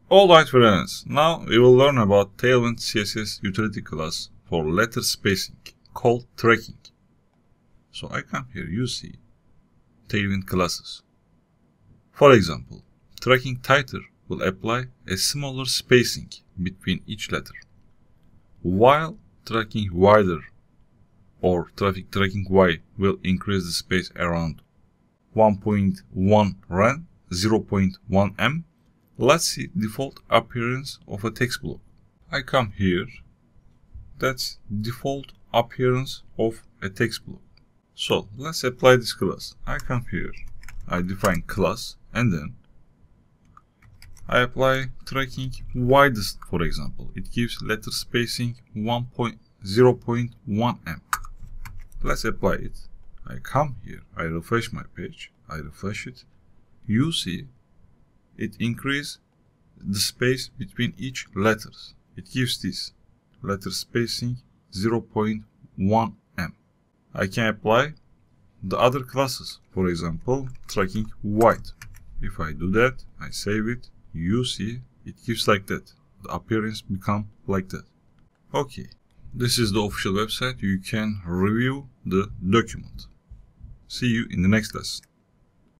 Alright friends, now we will learn about Tailwind CSS utility class for letter spacing called tracking. So I come here, you see Tailwind classes. For example, tracking tighter will apply a smaller spacing between each letter, while tracking wider or tracking Y will increase the space around 1.1 ren, 0.1 m. Let's see default appearance of a text block. I come here, that's default appearance of a text block. So let's apply this class. I come here, I define class, and then I apply tracking widest, for example. It gives letter spacing 0.1 m. Let's apply it. I come here, I refresh my page, I refresh it. You see it increases the space between each letters. It gives this letter spacing 0.1 m. I can apply the other classes, for example, tracking white. If I do that, I save it, you see it gives like that. The appearance become like that. Okay, this is the official website. You can review the document. See you in the next lesson.